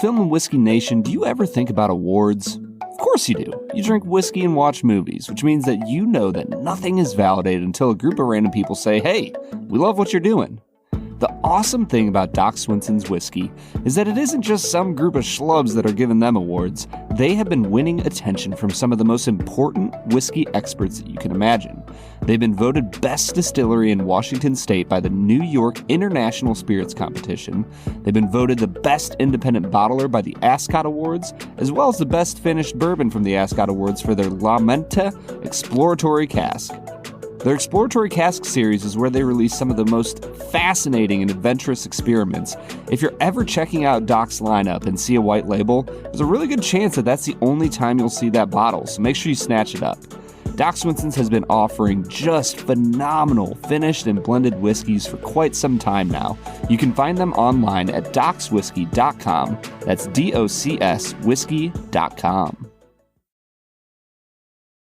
Film and Whiskey Nation, do you ever think about awards? Of course you do. You drink whiskey and watch movies, which means that you know that nothing is validated until a group of random people say, hey, we love what you're doing. The awesome thing about Doc Swinson's whiskey is that it isn't just some group of schlubs that are giving them awards. They have been winning attention from some of the most important whiskey experts that you can imagine. They've been voted best distillery in Washington State by the New York International Spirits Competition. They've been voted the best independent bottler by the Ascot Awards, as well as the best finished bourbon from the Ascot Awards for their La Menta Exploratory Cask. Their Exploratory Cask series is where they release some of the most fascinating and adventurous experiments. If you're ever checking out Doc's lineup and see a white label, there's a really good chance that that's the only time you'll see that bottle, so make sure you snatch it up. Doc Swinson's has been offering just phenomenal finished and blended whiskeys for quite some time now. You can find them online at docswhiskey.com. That's DOCS whiskey.com.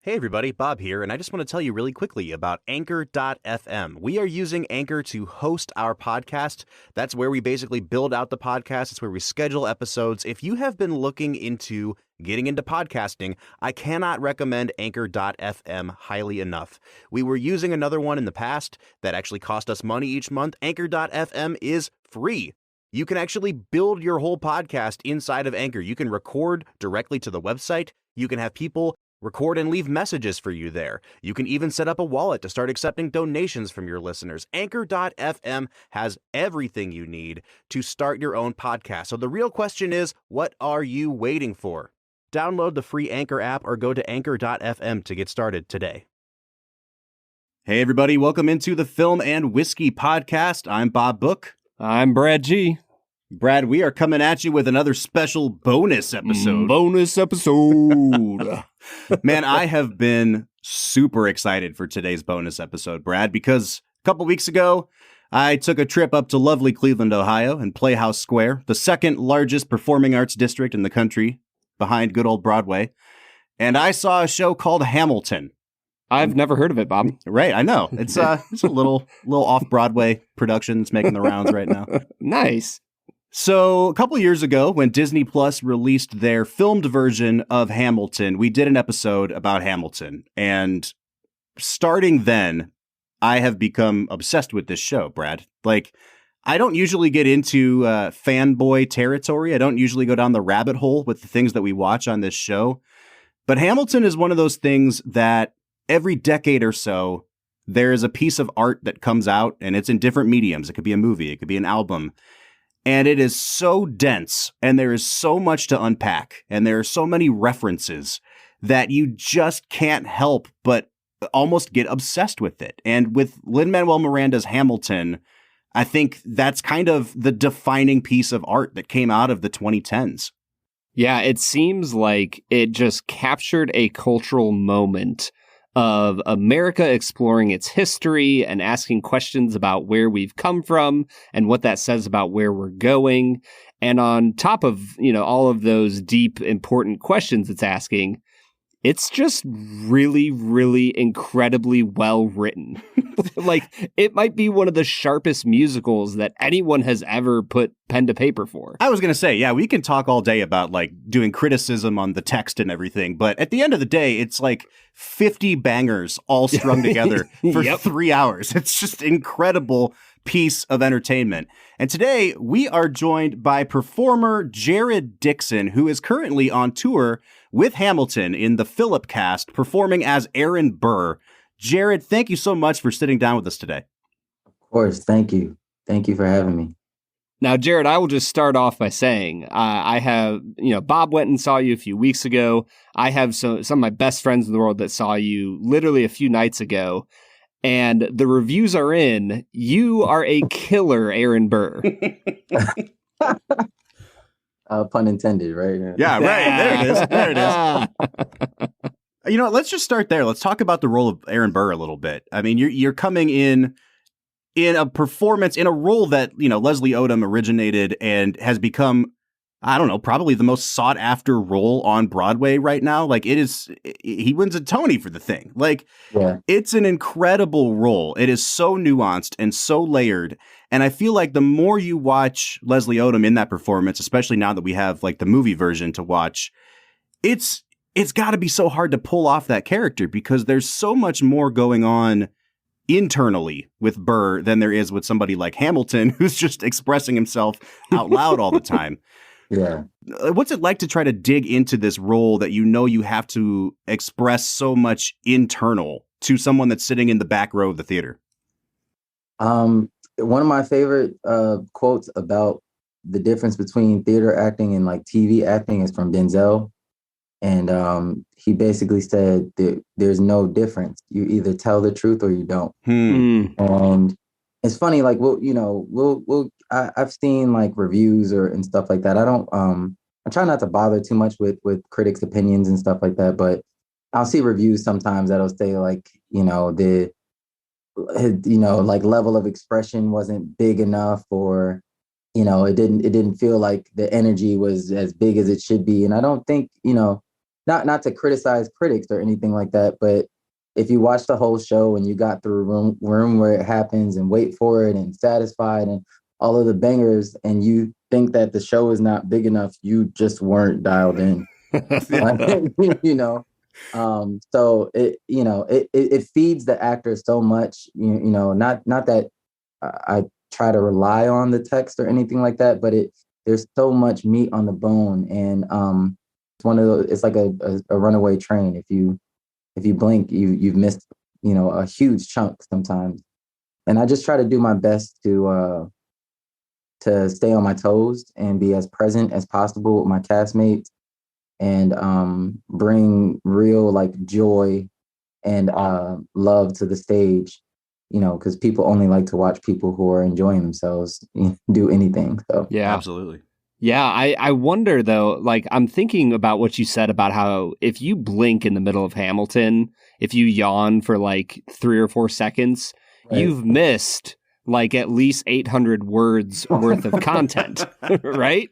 Hey everybody, Bob here, and I just want to tell you really quickly about Anchor.fm. We are using Anchor to host our podcast. That's where we basically build out the podcast. It's where we schedule episodes. If you have been looking into getting into podcasting, I cannot recommend Anchor.fm highly enough. We were using another one in the past that actually cost us money each month. Anchor.fm is free. You can actually build your whole podcast inside of Anchor. You can record directly to the website. You can have people record and leave messages for you there. You can even set up a wallet to start accepting donations from your listeners. Anchor.fm has everything you need to start your own podcast. So the real question is, what are you waiting for? Download the free Anchor app or go to Anchor.fm to get started today. Hey everybody, welcome into the Film and Whiskey Podcast. I'm Bob Book. I'm Brad G. Brad, we are coming at you with another special bonus episode. Man, I have been super excited for today's bonus episode, Brad, because a couple weeks ago, I took a trip up to lovely Cleveland, Ohio, and Playhouse Square, the second largest performing arts district in the country, behind good old Broadway, and I saw a show called Hamilton. I've never heard of it, Bob. Right, I know. It's a little off-Broadway production that's making the rounds right now. Nice. So a couple years ago, when Disney Plus released their filmed version of Hamilton, we did an episode about Hamilton. And starting then, I have become obsessed with this show, Brad. Like, I don't usually get into fanboy territory. I don't usually go down the rabbit hole with the things that we watch on this show. But Hamilton is one of those things that every decade or so, there is a piece of art that comes out, and it's in different mediums. It could be a movie. It could be an album. And it is so dense, and there is so much to unpack, and there are so many references that you just can't help but almost get obsessed with it. And with Lin-Manuel Miranda's Hamilton, I think that's kind of the defining piece of art that came out of the 2010s. Yeah, it seems like it just captured a cultural moment of America exploring its history and asking questions about where we've come from and what that says about where we're going. And on top of, all of those deep, important questions it's asking, it's just really, really incredibly well written. Like, it might be one of the sharpest musicals that anyone has ever put pen to paper for. I was going to say, yeah, we can talk all day about like doing criticism on the text and everything, but at the end of the day, it's like 50 bangers all strung together for 3 hours. It's just incredible piece of entertainment. And today we are joined by performer Jared Dixon, who is currently on tour with Hamilton in the Philip cast, performing as Aaron Burr. Jared, thank you so much for sitting down with us today. Of course. Thank you. Thank you for having me. Now, Jared, I will just start off by saying I have, Bob went and saw you a few weeks ago. I have some of my best friends in the world that saw you literally a few nights ago. And the reviews are in. You are a killer, Aaron Burr. Pun intended, right? Yeah, right. There it is. Let's just start there. Let's talk about the role of Aaron Burr a little bit. I mean, you're coming in a performance, in a role that, Leslie Odom originated and has become, I don't know, probably the most sought after role on Broadway right now. Like, he wins a Tony for the thing. Like, yeah. It's an incredible role. It is so nuanced and so layered. And I feel like the more you watch Leslie Odom in that performance, especially now that we have like the movie version to watch, it's got to be so hard to pull off that character because there's so much more going on internally with Burr than there is with somebody like Hamilton, who's just expressing himself out loud all the time. Yeah. What's it like to try to dig into this role that you have to express so much internal to someone that's sitting in the back row of the theater? One of my favorite quotes about the difference between theater acting and like TV acting is from Denzel. And he basically said that there's no difference. You either tell the truth or you don't. And it's funny, like I've seen like reviews and stuff like that. I try not to bother too much with critics' opinions and stuff like that, but I'll see reviews sometimes that'll say like, like level of expression wasn't big enough, or it didn't feel like the energy was as big as it should be. And I don't think, not to criticize critics or anything like that, but if you watch the whole show and you got through room where it happens and Wait for It and Satisfied and all of the bangers, and you think that the show is not big enough, you just weren't dialed in. So it feeds the actor so much, not that I try to rely on the text or anything like that, but there's so much meat on the bone. And it's one of those, it's like a runaway train. If you blink, you've missed, a huge chunk sometimes. And I just try to do my best to stay on my toes and be as present as possible with my castmates, and bring real like joy and love to the stage, because people only like to watch people who are enjoying themselves do anything. So yeah, absolutely. Yeah, I wonder though, like I'm thinking about what you said about how if you blink in the middle of Hamilton, if you yawn for like 3 or 4 seconds, right, you've missed like at least 800 words worth of content, right?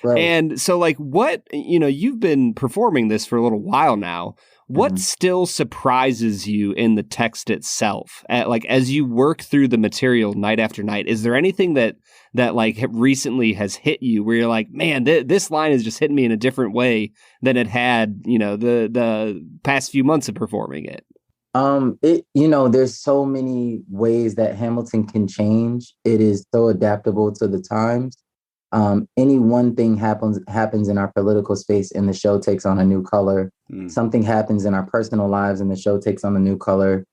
Right. And so like what, you've been performing this for a little while now. What still surprises you in the text itself? Like as you work through the material night after night, is there anything that like recently has hit you where you're like, man, this line is just hitting me in a different way than it had, the past few months of performing it? There's so many ways that Hamilton can change. It is so adaptable to the times. Any one thing happens in our political space and the show takes on a new color. Something happens in our personal lives and the show takes on a new color.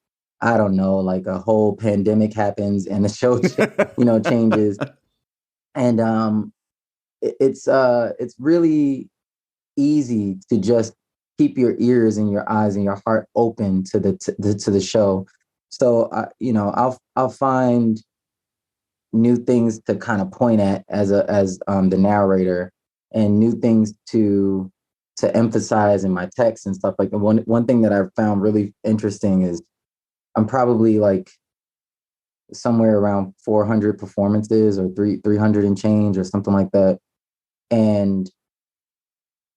I don't know, like a whole pandemic happens and the show, changes. And it's really easy to just keep your ears and your eyes and your heart open to the show. So I'll find new things to kind of point at as the narrator, and new things to emphasize in my text and stuff like that. One thing that I've found really interesting is I'm probably like somewhere around 400 performances or 300 and change or something like that. And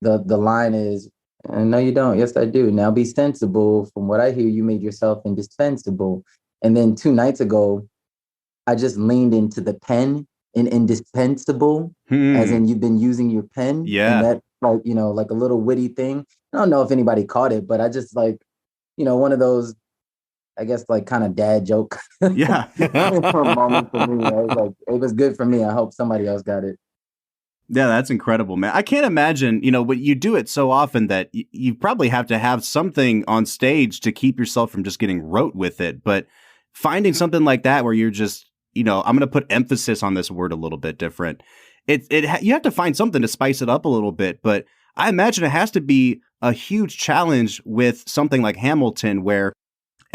the line is, no, you don't. Yes, I do. Now be sensible. From what I hear, you made yourself indispensable. And then 2 nights ago, I just leaned into the pen in indispensable, as in you've been using your pen. Yeah. And that, like, like a little witty thing. I don't know if anybody caught it, but I just like, one of those, I guess, like kind of dad joke. Yeah. moment for me. I was like, it was good for me. I hope somebody else got it. Yeah, that's incredible, man. I can't imagine, but you do it so often that you probably have to have something on stage to keep yourself from just getting rote with it. But finding something like that where you're just, I'm going to put emphasis on this word a little bit different. You have to find something to spice it up a little bit. But I imagine it has to be a huge challenge with something like Hamilton, where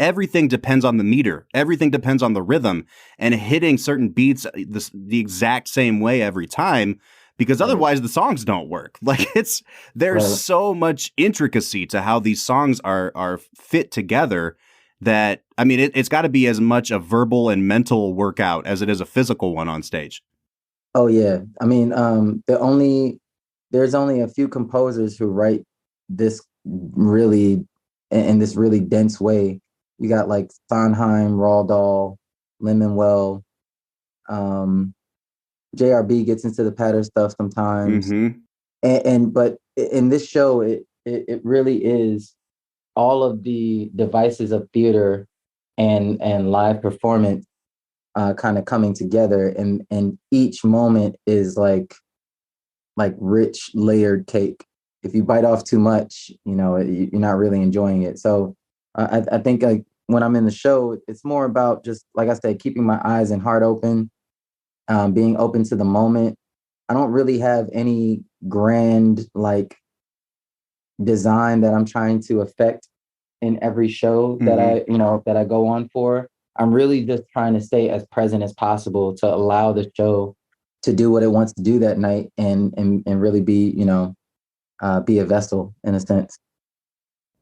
everything depends on the meter. Everything depends on the rhythm, and hitting certain beats the exact same way every time, because otherwise the songs don't work. Like there's so much intricacy to how these songs are fit together that, I mean, it's got to be as much a verbal and mental workout as it is a physical one on stage. Oh yeah. I mean, there's only a few composers who write this really in this really dense way. You got like Sondheim, Roald Dahl, Lin-Manuel, JRB gets into the patter stuff sometimes. But in this show, it really is all of the devices of theater and live performance kind of coming together, and each moment is like rich layered cake. If you bite off too much, you're not really enjoying it. So I think like when I'm in the show, it's more about just, like I said, keeping my eyes and heart open, being open to the moment. I don't really have any grand like design that I'm trying to affect in every show that I go on for. I'm really just trying to stay as present as possible to allow the show to do what it wants to do that night, and really be, be a vessel in a sense.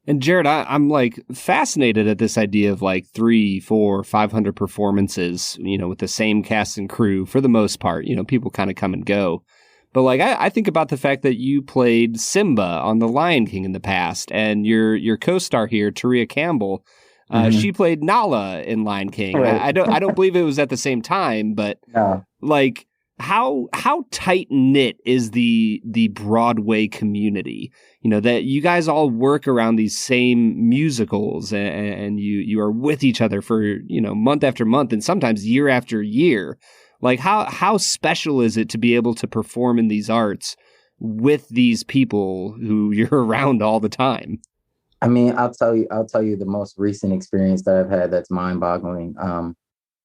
And Jared, I'm like fascinated at this idea of like 300, 400, 500 performances, with the same cast and crew for the most part. People kind of come and go. But like I think about the fact that you played Simba on The Lion King in the past, and your co-star here, Taria Campbell, she played Nala in Lion King. Right. I don't believe it was at the same time, but like how tight knit is the Broadway community? That you guys all work around these same musicals, and you are with each other for month after month, and sometimes year after year. Like how special is it to be able to perform in these arts with these people who you're around all the time? I mean, I'll tell you the most recent experience that I've had that's mind-boggling.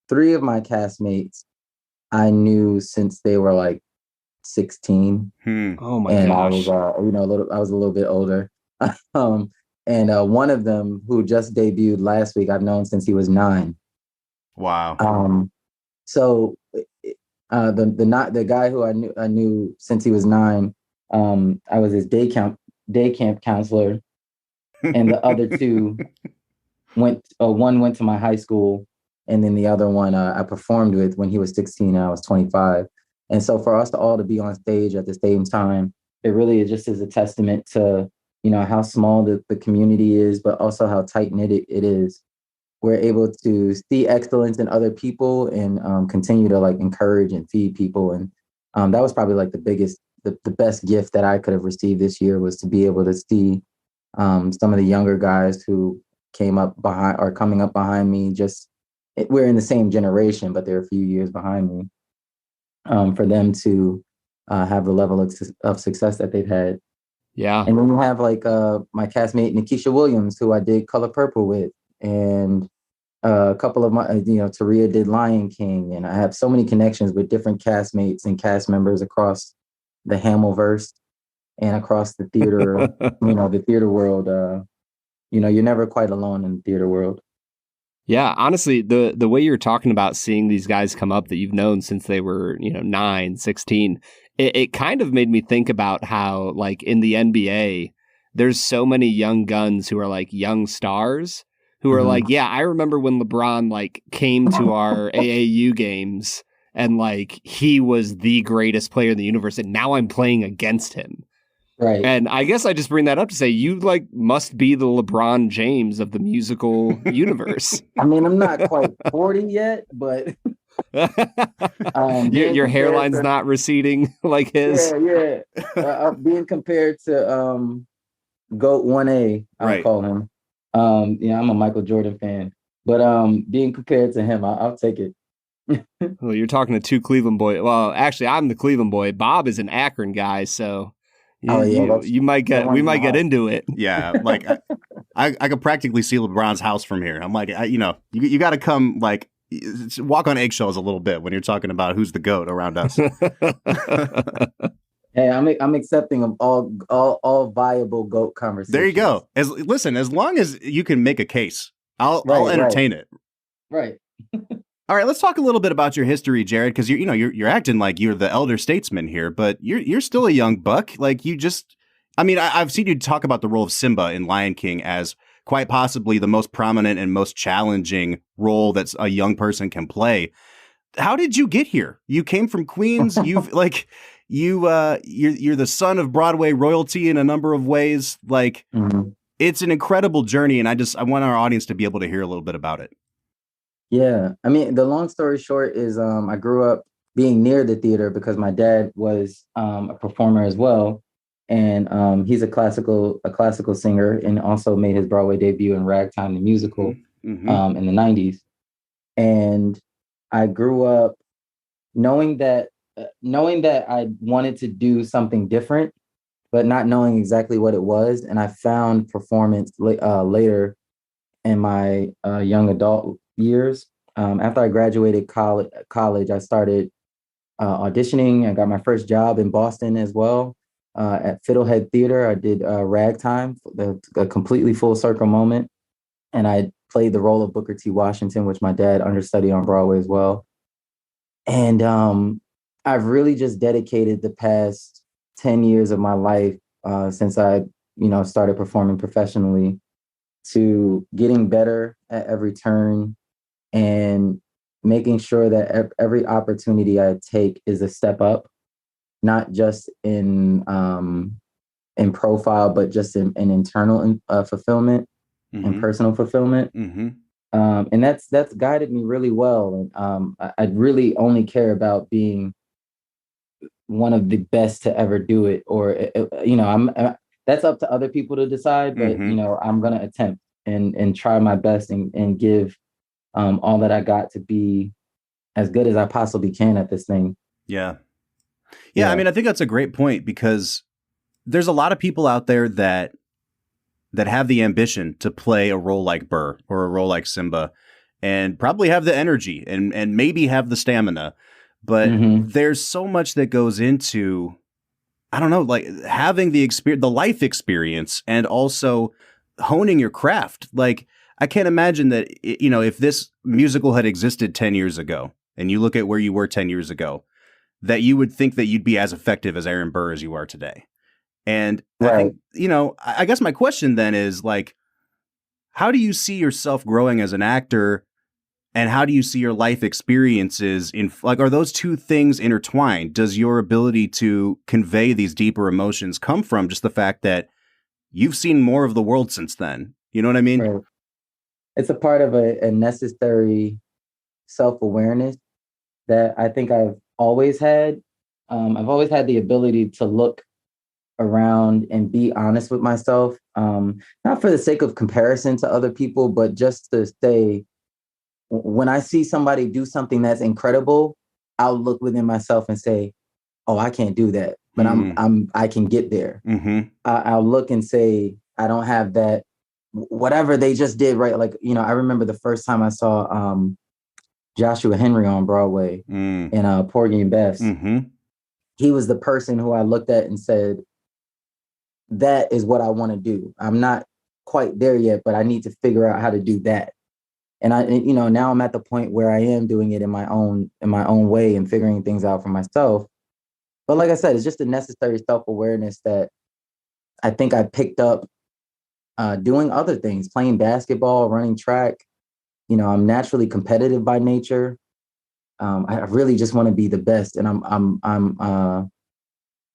3 of my castmates I knew since they were like 16. Oh my and gosh. I was a little bit older. And one of them, who just debuted last week, I've known since he was 9. Wow. So the guy who I knew since he was 9, I was his day camp counselor, and the other 2 one went to my high school, and then the other one I performed with when he was 16 and I was 25. And so for us to all to be on stage at the same time, it really just is a testament to how small the community is, but also how tight knit it is. We're able to see excellence in other people and continue to like encourage and feed people. And that was probably like the best gift that I could have received this year, was to be able to see some of the younger guys who came up behind or coming up behind me. We're in the same generation, but they're a few years behind me. For them to have the level of success that they've had. Yeah. And then you have like my castmate Nikisha Williams, who I did Color Purple with, and a couple of my, Taria did Lion King, and I have so many connections with different castmates and cast members across the Hamilverse and across the theater, the theater world. You're never quite alone in the theater world. Yeah, honestly, the way you're talking about seeing these guys come up that you've known since they were, 9, 16, it kind of made me think about how, like, in the NBA, there's so many young guns who are, like, young stars who are like, yeah, I remember when LeBron, like, came to our AAU games and, like, he was the greatest player in the universe, and now I'm playing against him. Right. And I guess I just bring that up to say you like must be the LeBron James of the musical universe. I mean, I'm not quite 40 yet, but your hairline's not receding like his. Yeah. Being compared to GOAT 1A, I'll call him. I'm a Michael Jordan fan, but being compared to him, I'll take it. Well, you're talking to 2 Cleveland boys. Well, actually, I'm the Cleveland boy. Bob is an Akron guy, so. We might get into it. Yeah, like I could practically see LeBron's house from here. I'm like, you got to come like walk on eggshells a little bit when you're talking about who's the GOAT around us. Hey, I'm accepting of all viable GOAT conversations. There you go. As long as you can make a case, I'll entertain it. Right. All right, let's talk a little bit about your history, Jared, because you're acting like you're the elder statesman here, but you're still a young buck. Like I've seen you talk about the role of Simba in Lion King as quite possibly the most prominent and most challenging role that a young person can play. How did you get here? You came from Queens. You're the son of Broadway royalty in a number of ways. Like It's an incredible journey, and I want our audience to be able to hear a little bit about it. Yeah. I mean, the long story short is I grew up being near the theater because my dad was a performer as well. And he's a classical singer and also made his Broadway debut in Ragtime the Hmm. musical Hmm. in the 90s. And I grew up knowing that I wanted to do something different, but not knowing exactly what it was. And I found performance later in my young adult years. After I graduated college, I started auditioning. I got my first job in Boston as well at Fiddlehead Theater. I did Ragtime, a completely full circle moment, and I played the role of Booker T. Washington, which my dad understudied on Broadway as well. And I've really just dedicated the past 10 years of my life since I, started performing professionally to getting better at every turn and making sure that every opportunity I take is a step up, not just in profile, but just in internal fulfillment and Hmm. personal fulfillment. Hmm. And that's guided me really well. And I really only care about being one of the best to ever do it, or I'm that's up to other people to decide. But Hmm. I'm gonna attempt and try my best and give all that I got to be as good as I possibly can at this thing. Yeah. Yeah. I Yeah, mean, I think that's a great point because there's a lot of people out there that have the ambition to play a role like Burr or a role like Simba and probably have the energy and maybe have the stamina. But hmm, there's so much that goes into, I don't know, like having the experience, the life experience, and also honing your craft. Like, I can't imagine that, if this musical had existed 10 years ago and you look at where you were 10 years ago, that you would think that you'd be as effective as Aaron Burr as you are today. And I right. think, I guess my question then is like, how do you see yourself growing as an actor? And how do you see your life experiences in like, are those two things intertwined? Does your ability to convey these deeper emotions come from just the fact that you've seen more of the world since then? You know what I mean? Right. It's a part of a necessary self-awareness that I think I've always had. I've always had the ability to look around and be honest with myself, not for the sake of comparison to other people, but just to say, when I see somebody do something that's incredible, I'll look within myself and say, "Oh, I can't do that, but Mm. I can get there." Mm-hmm. I'll look and say, "I don't have that." Whatever they just did, right? Like, I remember the first time I saw Joshua Henry on Broadway Mm. in Porgy and Bess. Mm-hmm. He was the person who I looked at and said, that is what I want to do. I'm not quite there yet, but I need to figure out how to do that. Now I'm at the point where I am doing it in my own way and figuring things out for myself. But like I said, it's just a necessary self-awareness that I think I picked up doing other things, playing basketball, running track. I'm naturally competitive by nature. I really just want to be the best, and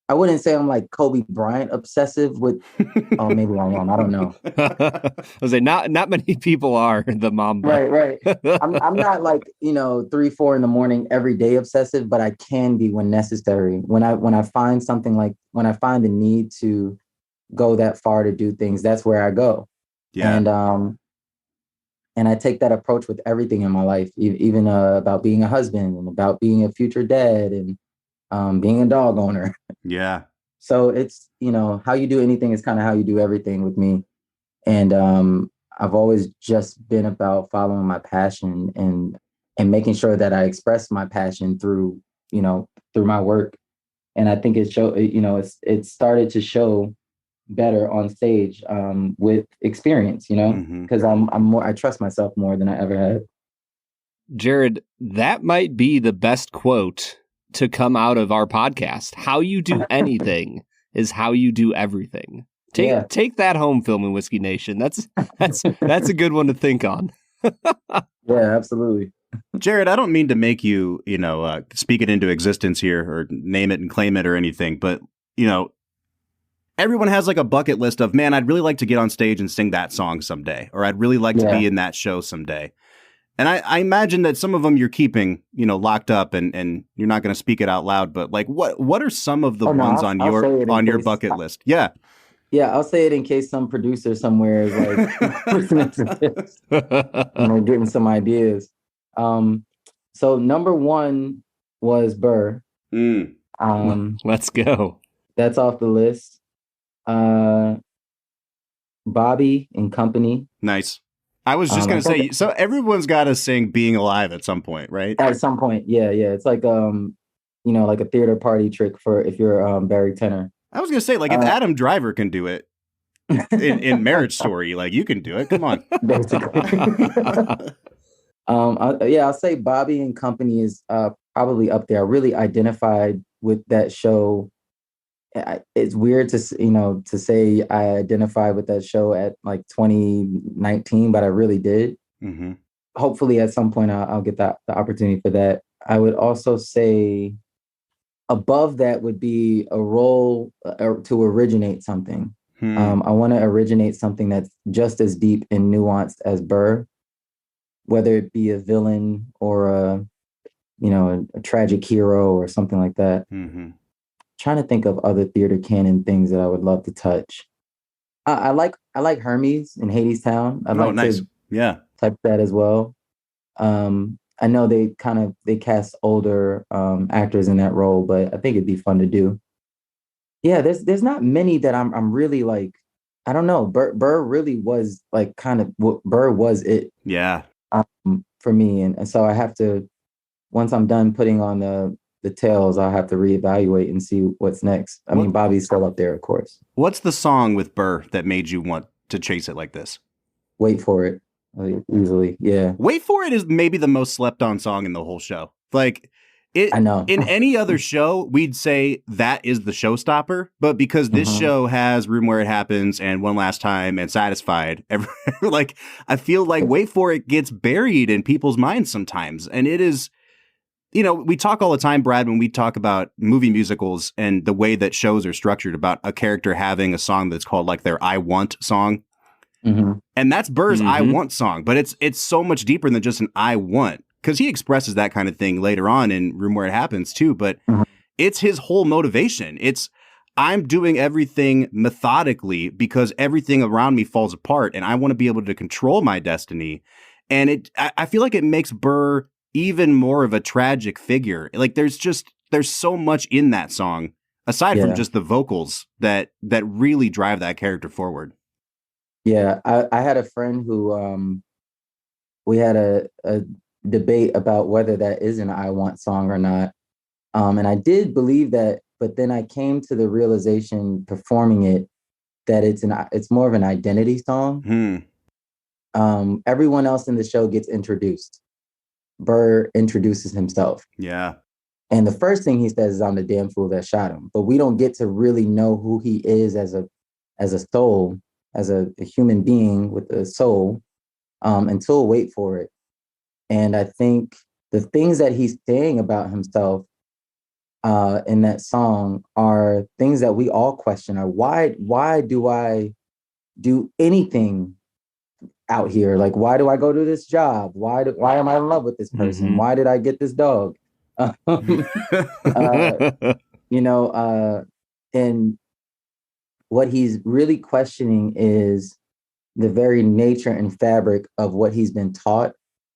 I wouldn't say I'm like Kobe Bryant obsessive with. Oh, maybe I'm wrong. I don't know. I was say not many people are the Mamba. Right, right. I'm not like 3, 4 in the morning every day obsessive, but I can be when necessary. When I find something, like when I find the need to go that far to do things, that's where I go. Yeah. And I take that approach with everything in my life, even about being a husband and about being a future dad and being a dog owner. Yeah. So it's, how you do anything is kind of how you do everything with me. And I've always just been about following my passion and making sure that I express my passion through my work. And I think it started to show better on stage with experience, Mm-hmm. because I trust myself more than I ever had. Jared, that might be the best quote to come out of our podcast. How you do anything is how you do everything. Yeah. Take that home, Film and Whiskey Nation. That's a good one to think on. Yeah, absolutely. Jared, I don't mean to make you, speak it into existence here or name it and claim it or anything, but, everyone has like a bucket list of, man, I'd really like to get on stage and sing that song someday, or I'd really like to Yeah. be in that show someday. And I imagine that some of them you're keeping, locked up and you're not going to speak it out loud. But like, what are some of the ones on your bucket list? Yeah. Yeah, I'll say it in case some producer somewhere is like listening to this, getting some ideas. So number one was Burr. Let's go. That's off the list. Bobby and Company. Nice. I was just gonna say, so everyone's got to sing "Being Alive" at some point, right? At some point, yeah. It's like like a theater party trick for if you're Barry Tenor. I was gonna say, like, if Adam Driver can do it in Marriage Story, like, you can do it. Come on. Basically. I'll say Bobby and Company is probably up there. I really identified with that show. It's weird to say I identified with that show at like 2019, but I really did. Mm-hmm. Hopefully, at some point, I'll get the opportunity for that. I would also say above that would be a role to originate something. I want to originate something that's just as deep and nuanced as Burr, whether it be a villain or a tragic hero or something like that. Mm-hmm. Trying to think of other theater canon things that I would love to touch. I like Hermes in Hadestown. I'd like to touch that as well. I know they cast older actors in that role, but I think it'd be fun to do. Yeah, there's not many that I'm really like. I don't know. Burr really was like Burr was it. Yeah. For me, and so I have to, once I'm done putting on the tails, I'll have to reevaluate and see what's next. I mean, Bobby's still up there, of course. What's the song with Burr that made you want to chase it like this? Wait for It. Easily, yeah. Wait for It is maybe the most slept on song in the whole show. Like, I know. In any other show, we'd say that is the showstopper, but because this show has Room Where It Happens and One Last Time and Satisfied, like, I feel like Wait for It gets buried in people's minds sometimes. And it is, we talk all the time, Brad, when we talk about movie musicals and the way that shows are structured about a character having a song that's called like their I Want song. Mm-hmm. And that's Burr's I Want song, but it's so much deeper than just an I want. Because he expresses that kind of thing later on in Room Where It Happens too, but it's his whole motivation. It's, I'm doing everything methodically because everything around me falls apart and I want to be able to control my destiny. And I feel like it makes Burr even more of a tragic figure. Like there's so much in that song, aside from just the vocals that really drive that character forward. Yeah, I had a friend who we had a debate about whether that is an I Want song or not. And I did believe that, but then I came to the realization performing it that it's more of an identity song. Everyone else in the show gets introduced. Burr introduces himself. Yeah. And the first thing he says is, I'm the damn fool that shot him. But we don't get to really know who he is as a soul, as a human being with a soul, until Wait for It. And I think the things that he's saying about himself in that song are things that we all question. Why do I do anything out here? Like, why do I go to this job? Why am I in love with this person? Why did I get this dog? And what he's really questioning is the very nature and fabric of what he's been taught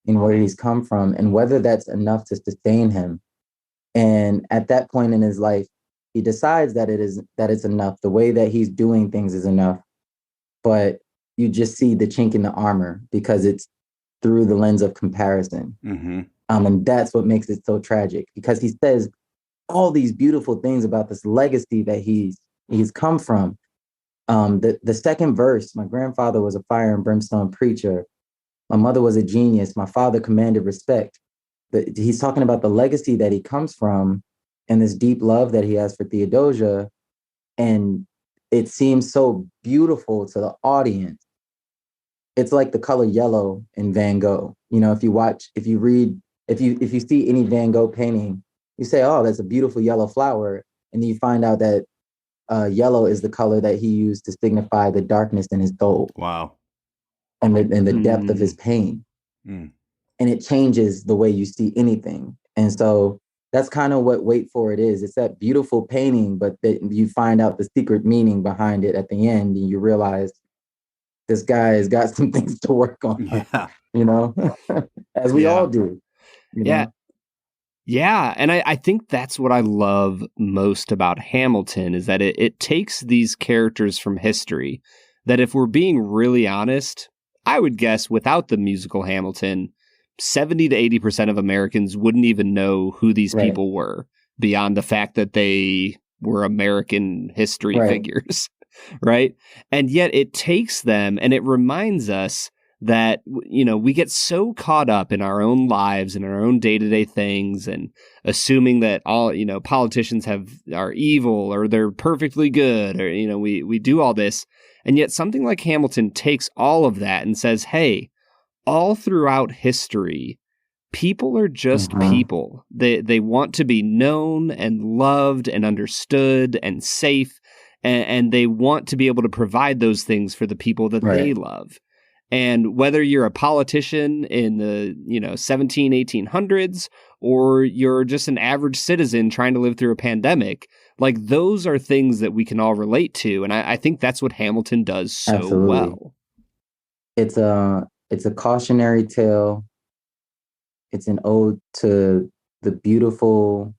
and where he's come from, and whether that's enough to sustain him. And at that point in his life, he decides that it's enough. The way that he's doing things is enough. But you just see the chink in the armor because it's through the lens of comparison. And that's what makes it so tragic, because he says all these beautiful things about this legacy that he's come from. The second verse, my grandfather was a fire and brimstone preacher. My mother was a genius. My father commanded respect. But he's talking about the legacy that he comes from and this deep love that he has for Theodosia. And it seems so beautiful to the audience. It's like the color yellow in Van Gogh. If you see any Van Gogh painting, you say, oh, that's a beautiful yellow flower. And then you find out that yellow is the color that he used to signify the darkness in his soul. Wow. And the depth of his pain. and it changes the way you see anything. And so that's kind of what Wait For It is. It's that beautiful painting, but that you find out the secret meaning behind it at the end, and you realize this guy has got some things to work on, Yeah. you know, as we all do, you Yeah. know? Yeah. And I think that's what I love most about Hamilton is that it takes these characters from history that, if we're being really honest, I would guess without the musical Hamilton, 70 to 80% of Americans wouldn't even know who these Right. people were beyond the fact that they were American history Right. figures, right? And yet it takes them and it reminds us that, you know, we get so caught up in our own lives and our own day-to-day things and assuming that all, you know, politicians are evil or they're perfectly good or, you know, we do all this. And yet something like Hamilton takes all of that and says, hey, all throughout history, people are just people. They want to be known and loved and understood and safe, and they want to be able to provide those things for the people that they love. And whether you're a politician in the, you know, 1800s or you're just an average citizen trying to live through a pandemic, like those are things that we can all relate to. And I think that's what Hamilton does so well. It's a cautionary tale. It's an ode to the beautifully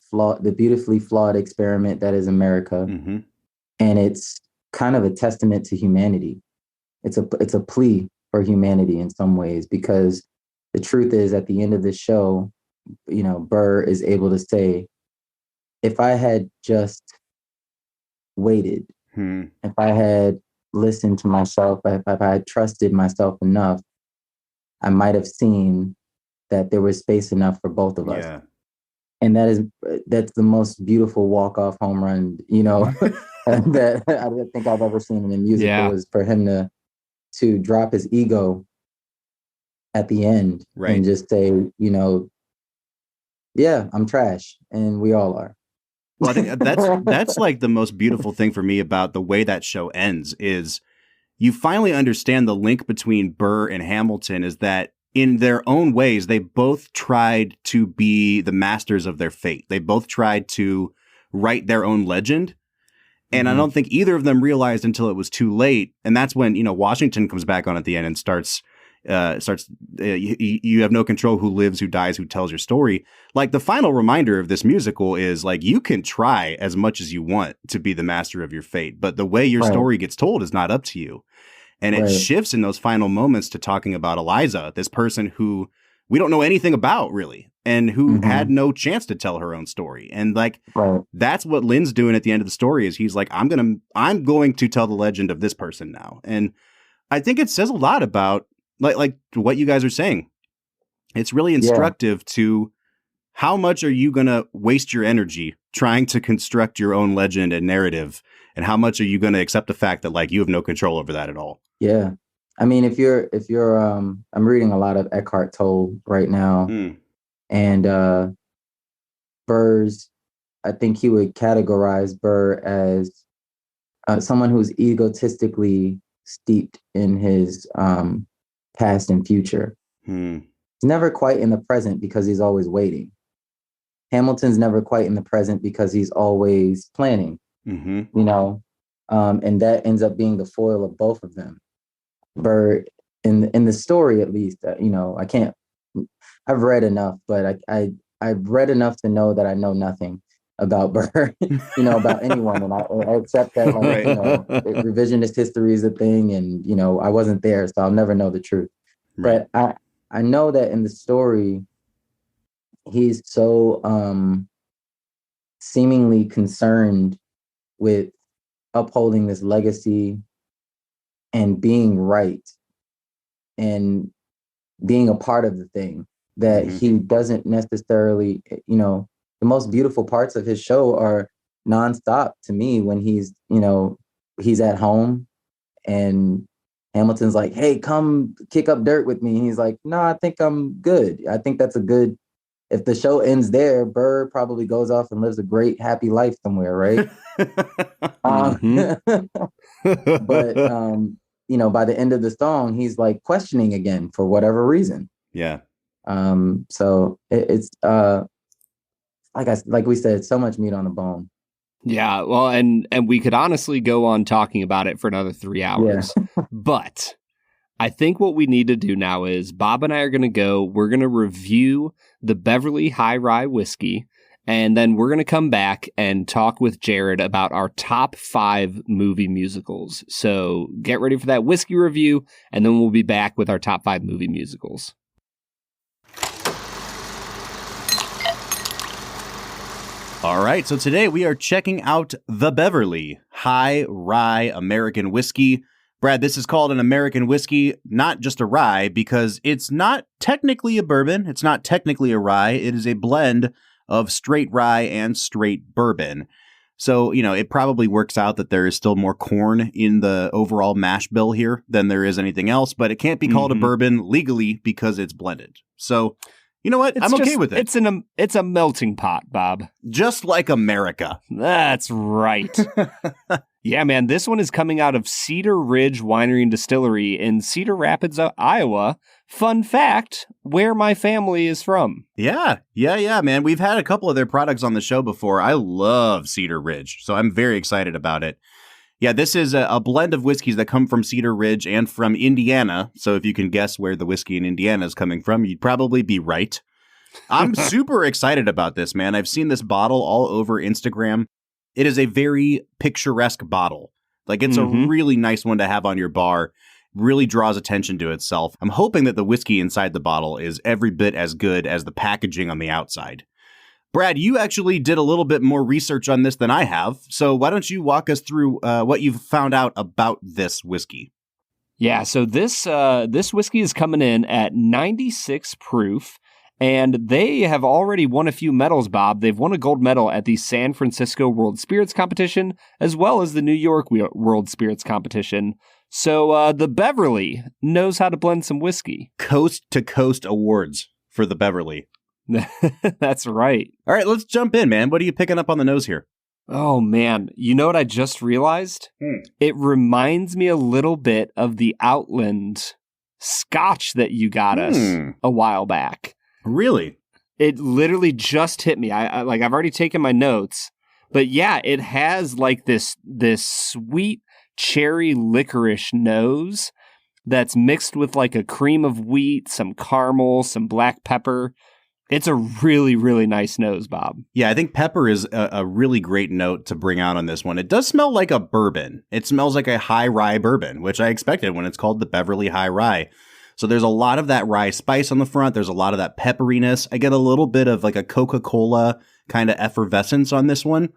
flawed experiment that is America. Mm-hmm. And it's kind of a testament to humanity. It's a plea for humanity in some ways, because the truth is, at the end of the show, you know, Burr is able to say, if I had just waited, if I had listened to myself, if I had trusted myself enough, I might have seen that there was space enough for both of us. Yeah. And that's the most beautiful walk-off home run, you know, that I don't think I've ever seen in a musical, was for him to drop his ego at the end and just say, you know, yeah, I'm trash, and we all are. Well, I think that's like the most beautiful thing for me about the way that show ends is you finally understand the link between Burr and Hamilton is that in their own ways, they both tried to be the masters of their fate. They both tried to write their own legend. And I don't think either of them realized until it was too late. And that's when, you know, Washington comes back on at the end and starts, you have no control who lives, who dies, who tells your story. Like the final reminder of this musical is like, you can try as much as you want to be the master of your fate, but the way your story gets told is not up to you. And it shifts in those final moments to talking about Eliza, this person who we don't know anything about really, and who had no chance to tell her own story. And like, that's what Lynn's doing at the end of the story is he's like, I'm going to tell the legend of this person now. And I think it says a lot about like what you guys are saying. It's really instructive to how much are you going to waste your energy trying to construct your own legend and narrative? And how much are you going to accept the fact that like you have no control over that at all? Yeah. I mean, if you're I'm reading a lot of Eckhart Tolle right now, and Burr's, I think he would categorize Burr as someone who's egotistically steeped in his past and future. He's never quite in the present because he's always waiting. Hamilton's never quite in the present because he's always planning, you know, and that ends up being the foil of both of them. Burr, in the story, at least, you know, I've read enough, but I've read enough to know that I know nothing about Burr, you know, about anyone. And I accept that, like, you know, revisionist history is a thing, and, you know, I wasn't there, so I'll never know the truth. But I know that in the story, he's so seemingly concerned with upholding this legacy and being right and being a part of the thing that he doesn't necessarily, you know, the most beautiful parts of his show are nonstop to me when he's, you know, he's at home and Hamilton's like, hey, come kick up dirt with me. He's like, no, I think I'm good. I think that's if the show ends there, Burr probably goes off and lives a great, happy life somewhere, right? But, you know, by the end of the song, he's like questioning again for whatever reason. Yeah. So it's like we said, so much meat on the bone. Yeah, well, and we could honestly go on talking about it for another 3 hours. Yeah. But I think what we need to do now is Bob and I are going to go, we're going to review the Beverly High Rye whiskey, and then we're going to come back and talk with Jared about our top 5 movie musicals. So get ready for that whiskey review, and then we'll be back with our top 5 movie musicals. All right, so today we are checking out the Beverly High Rye American Whiskey. Brad, this is called an American whiskey, not just a rye, because it's not technically a bourbon. It's not technically a rye. It is a blend of straight rye and straight bourbon. So, it probably works out that there is still more corn in the overall mash bill here than there is anything else, but it can't be called a bourbon legally because it's blended. So, you know what? I'm okay with it. It's a melting pot, Bob. Just like America. That's right. Yeah, man, this one is coming out of Cedar Ridge Winery and Distillery in Cedar Rapids, Iowa. Fun fact, where my family is from. Yeah, man. We've had a couple of their products on the show before. I love Cedar Ridge, so I'm very excited about it. Yeah, this is a blend of whiskeys that come from Cedar Ridge and from Indiana. So if you can guess where the whiskey in Indiana is coming from, you'd probably be right. I'm super excited about this, man. I've seen this bottle all over Instagram. It is a very picturesque bottle. Like, it's a really nice one to have on your bar. Really draws attention to itself. I'm hoping that the whiskey inside the bottle is every bit as good as the packaging on the outside. Brad, you actually did a little bit more research on this than I have. So why don't you walk us through what you've found out about this whiskey? Yeah, so this whiskey is coming in at 96 proof. And they have already won a few medals, Bob. They've won a gold medal at the San Francisco World Spirits Competition, as well as the New York World Spirits Competition. So the Beverly knows how to blend some whiskey. Coast-to-coast awards for the Beverly. That's right. All right, let's jump in, man. What are you picking up on the nose here? Oh, man. You know what I just realized? It reminds me a little bit of the Outland Scotch that you got us a while back. Really? It literally just hit me. I've already taken my notes, but yeah, it has like this sweet cherry licorice nose that's mixed with like a cream of wheat, some caramel, some black pepper. It's a really, really nice nose, Bob. Yeah, I think pepper is a really great note to bring out on this one. It does smell like a bourbon. It smells like a high rye bourbon, which I expected when it's called the Beverly High Rye. So there's a lot of that rye spice on the front. There's a lot of that pepperiness. I get a little bit of like a Coca-Cola kind of effervescence on this one.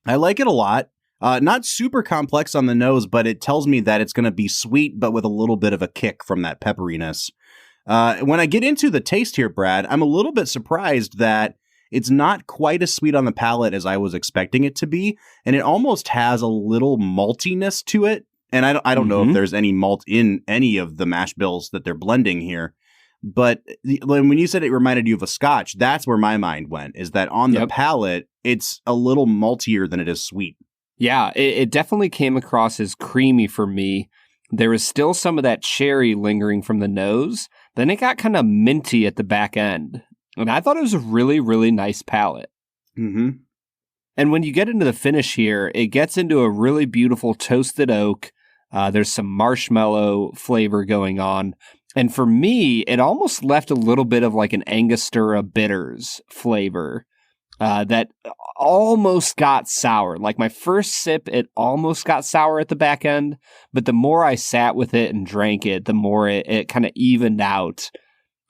I like it a lot. Not super complex on the nose, but it tells me that it's going to be sweet, but with a little bit of a kick from that pepperiness. When I get into the taste here, Brad, I'm a little bit surprised that it's not quite as sweet on the palate as I was expecting it to be. And it almost has a little maltiness to it. And I don't know if there's any malt in any of the mash bills that they're blending here. But when you said it reminded you of a scotch, that's where my mind went, is that on the palate, it's a little maltier than it is sweet. Yeah, it definitely came across as creamy for me. There was still some of that cherry lingering from the nose. Then it got kind of minty at the back end. And I thought it was a really, really nice palate. Mm-hmm. And when you get into the finish here, it gets into a really beautiful toasted oak. There's some marshmallow flavor going on. And for me, it almost left a little bit of like an Angostura bitters flavor that almost got sour. Like my first sip, it almost got sour at the back end. But the more I sat with it and drank it, the more it kind of evened out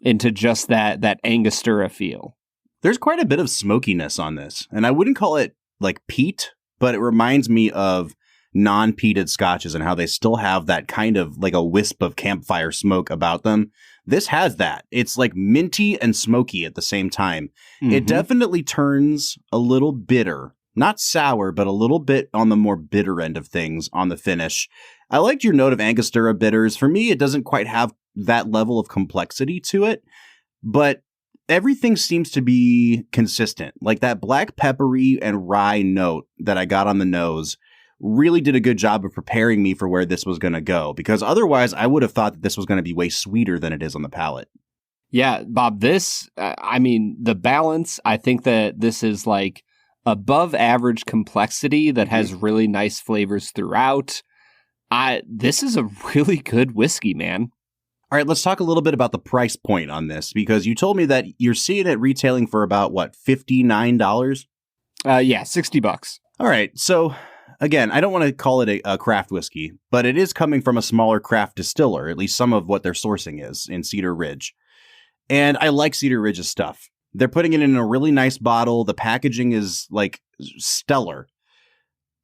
into just that Angostura feel. There's quite a bit of smokiness on this. And I wouldn't call it like peat, but it reminds me of non-peated scotches and how they still have that kind of like a wisp of campfire smoke about them. This has that. It's like minty and smoky at the same time. It definitely turns a little bitter, not sour, but a little bit on the more bitter end of things on the finish. I liked your note of Angostura bitters. For me, it doesn't quite have that level of complexity to it, but everything seems to be consistent. Like that black peppery and rye note that I got on the nose really did a good job of preparing me for where this was going to go, because otherwise I would have thought that this was going to be way sweeter than it is on the palate. Yeah, Bob, the balance, I think that this is like above average complexity that has really nice flavors throughout. This is a really good whiskey, man. All right, let's talk a little bit about the price point on this, because you told me that you're seeing it retailing for about, what, $59? Yeah, $60. All right, so again, I don't want to call it a craft whiskey, but it is coming from a smaller craft distiller, at least some of what their sourcing is in Cedar Ridge. And I like Cedar Ridge's stuff. They're putting it in a really nice bottle. The packaging is like stellar.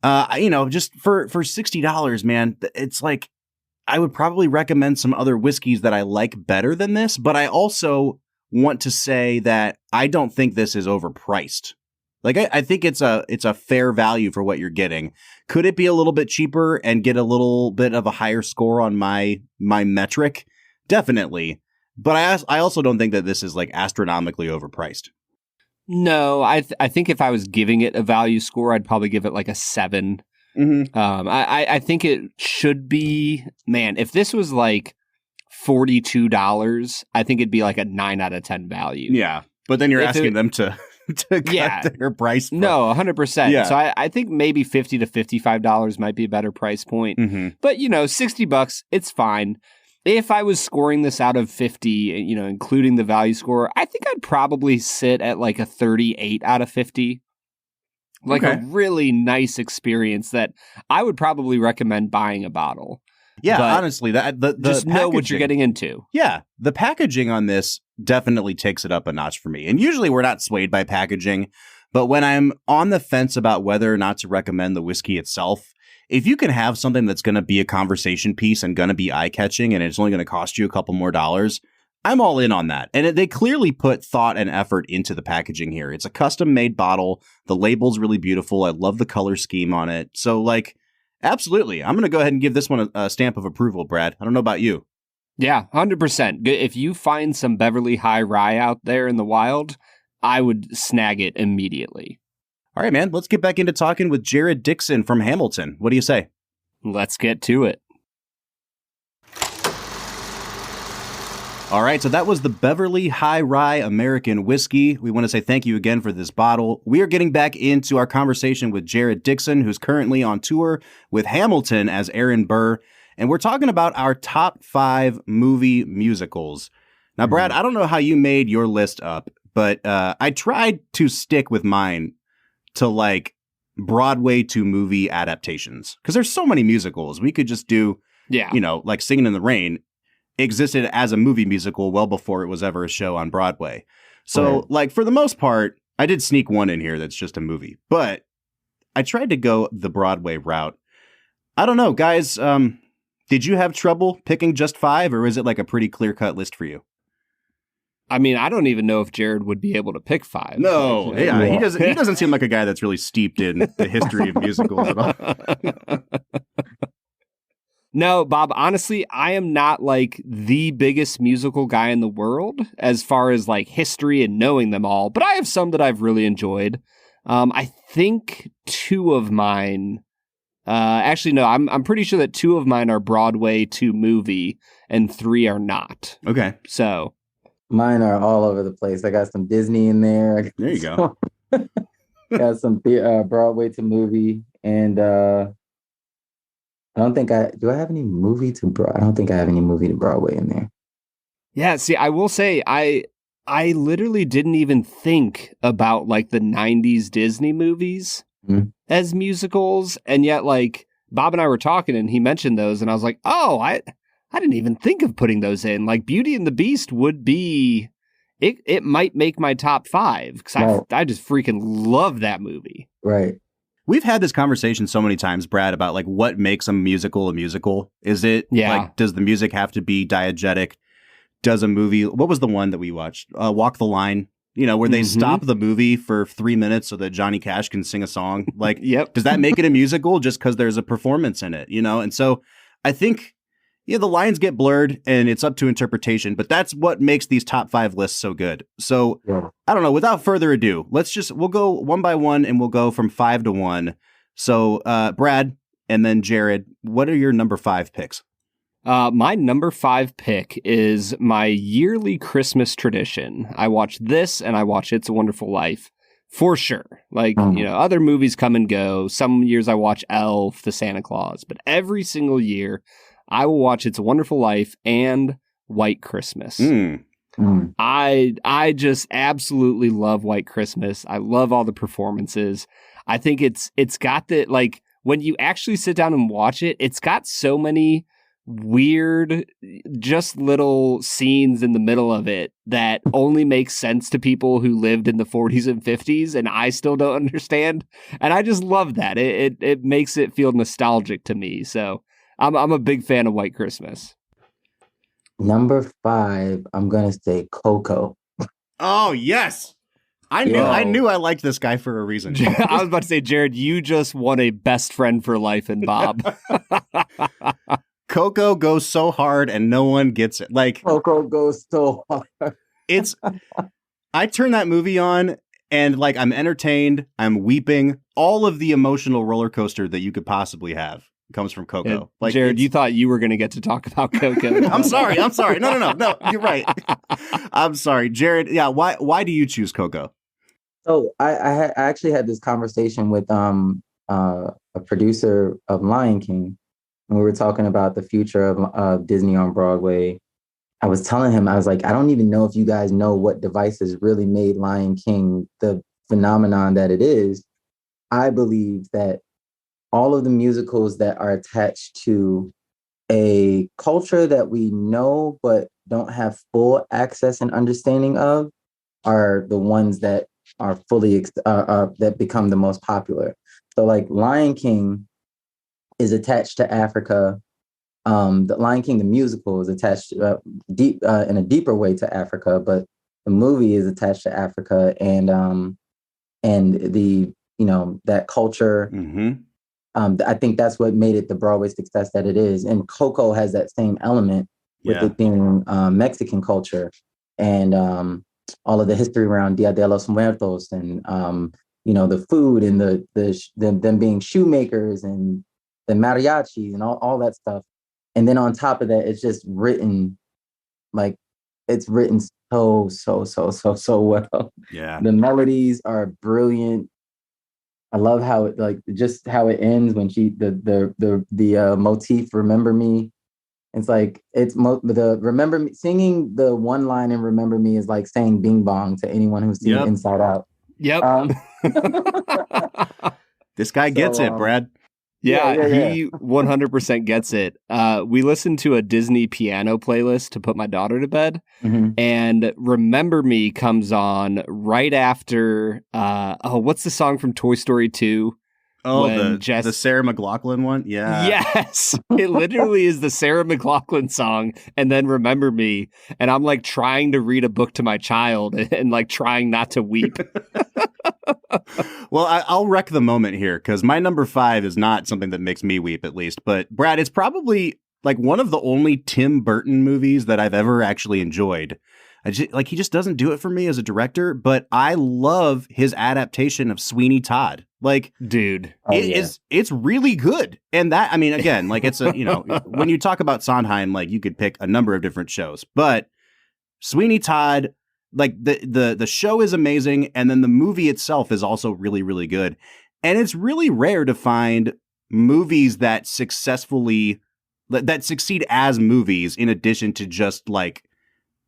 Just for $60, man, it's like, I would probably recommend some other whiskeys that I like better than this, but I also want to say that I don't think this is overpriced. Like, I think it's a fair value for what you're getting. Could it be a little bit cheaper and get a little bit of a higher score on my metric? Definitely. But I also don't think that this is like astronomically overpriced. No, I think if I was giving it a value score, I'd probably give it like a 7. Mm-hmm. I think it should be, man, if this was like $42, I think it'd be like a 9 out of 10 value. Yeah. But then you're asking them to cut their price. No, 100%. Yeah. So I think maybe $50 to $55 might be a better price point. Mm-hmm. But, $60, it's fine. If I was scoring this out of 50, including the value score, I think I'd probably sit at like a 38 out of 50. Like a really nice experience that I would probably recommend buying a bottle. Yeah, but honestly, the just know what you're getting into. Yeah, the packaging on this definitely takes it up a notch for me. And usually we're not swayed by packaging, but when I'm on the fence about whether or not to recommend the whiskey itself, if you can have something that's going to be a conversation piece and going to be eye-catching and it's only going to cost you a couple more dollars, I'm all in on that. And they clearly put thought and effort into the packaging here. It's a custom-made bottle. The label's really beautiful. I love the color scheme on it. So, like, absolutely. I'm going to go ahead and give this one a stamp of approval, Brad. I don't know about you. Yeah, 100%. If you find some Beverly High Rye out there in the wild, I would snag it immediately. All right, man. Let's get back into talking with Jared Dixon from Hamilton. What do you say? Let's get to it. All right, so that was the Beverly High Rye American Whiskey. We want to say thank you again for this bottle. We are getting back into our conversation with Jared Dixon, who's currently on tour with Hamilton as Aaron Burr, and we're talking about our top 5 movie musicals. Now, Brad, I don't know how you made your list up, but I tried to stick with mine to like Broadway to movie adaptations, because there's so many musicals. We could just do, like Singing in the Rain existed as a movie musical well before it was ever a show on Broadway. So like for the most part, I did sneak one in here that's just a movie, but I tried to go the Broadway route. I don't know, guys. Did you have trouble picking just 5, or is it like a pretty clear-cut list for you? I mean, I don't even know if Jared would be able to pick 5. No, he doesn't seem like a guy that's really steeped in the history of musicals at all. No, Bob, honestly, I am not like the biggest musical guy in the world as far as like history and knowing them all, but I have some that I've really enjoyed. I think 2 of mine, actually, no, I'm pretty sure that 2 of mine are Broadway to movie and 3 are not. Okay. So mine are all over the place. I got some Disney in there. There you go. Got some Broadway to movie, and I don't think I have any movie to I don't think I have any movie to Broadway in there. Yeah, see, I will say I literally didn't even think about like the 90s Disney movies as musicals, and yet like Bob and I were talking and he mentioned those and I was like, "Oh, I didn't even think of putting those in." Like Beauty and the Beast would be it might make my top 5 cuz I just freaking love that movie. Right. We've had this conversation so many times, Brad, about like what makes a musical a musical. Is it like, does the music have to be diegetic? Does a movie, what was the one that we watched? Walk the Line, where they stop the movie for 3 minutes so that Johnny Cash can sing a song. Like, does that make it a musical just because there's a performance in it, And so I think, the lines get blurred and it's up to interpretation, but that's what makes these top 5 lists so good. So I don't know, without further ado, we'll go one by one and we'll go from 5 to 1. So Brad and then Jared, what are your number 5 picks? My number 5 pick is my yearly Christmas tradition. I watch this and I watch It's a Wonderful Life for sure. Like, other movies come and go. Some years I watch Elf, the Santa Claus, but every single year I will watch It's a Wonderful Life and White Christmas. I just absolutely love White Christmas. I love all the performances. I think it's got the, like, when you actually sit down and watch it, it's got so many weird, just little scenes in the middle of it that only make sense to people who lived in the 40s and 50s, and I still don't understand. And I just love that. It makes it feel nostalgic to me. So I'm a big fan of White Christmas. Number 5, I'm gonna say Coco. Oh yes, I knew I liked this guy for a reason. I was about to say, Jared, you just won a best friend for life in Bob. Coco goes so hard and no one gets it. Like, Coco goes so hard. I turn that movie on and, like, I'm entertained, I'm weeping. All of the emotional roller coaster that you could possibly have comes from Coco. Like, Jared, you thought you were going to get to talk about Coco. I'm sorry. No, you're right. I'm sorry, Jared. Yeah. Why do you choose Coco? So I actually had this conversation with a producer of Lion King. And we were talking about the future of Disney on Broadway. I was telling him, I was like, I don't even know if you guys know what devices really made Lion King the phenomenon that it is. I believe that all of the musicals that are attached to a culture that we know but don't have full access and understanding of are the ones that are fully that become the most popular. So, like, Lion King is attached to Africa. The Lion King, the musical, is attached deep in a deeper way to Africa, but the movie is attached to Africa and the that culture. I think that's what made it the Broadway success that it is. And Coco has that same element with it being Mexican culture and all of the history around Dia de los Muertos and the food and them being shoemakers and the mariachis and all that stuff. And then on top of that, it's just written so well. Yeah. The melodies are brilliant. I love how it how it ends when the motif "Remember Me." It's like the "Remember Me" singing the one line in "Remember Me" is like saying "Bing Bong" to anyone who's seen Inside Out. Yep. This guy gets it, Brad. Yeah, he 100% gets it. We listened to a Disney piano playlist to put my daughter to bed, and "Remember Me" comes on right after, what's the song from Toy Story 2? Oh, the Sarah McLachlan one? Yeah. Yes. It literally is the Sarah McLachlan song, and then "Remember Me," and I'm like trying to read a book to my child and like trying not to weep. Well, I'll wreck the moment here because my number 5 is not something that makes me weep, at least. But Brad, it's probably like one of the only Tim Burton movies that I've ever actually enjoyed. He just doesn't do it for me as a director, but I love his adaptation of Sweeney Todd. Like, dude, it's really good. And that, I mean, again, like it's when you talk about Sondheim, like you could pick a number of different shows, but Sweeney Todd, like the show is amazing, and then the movie itself is also really, really good. And it's really rare to find movies that succeed as movies in addition to just like,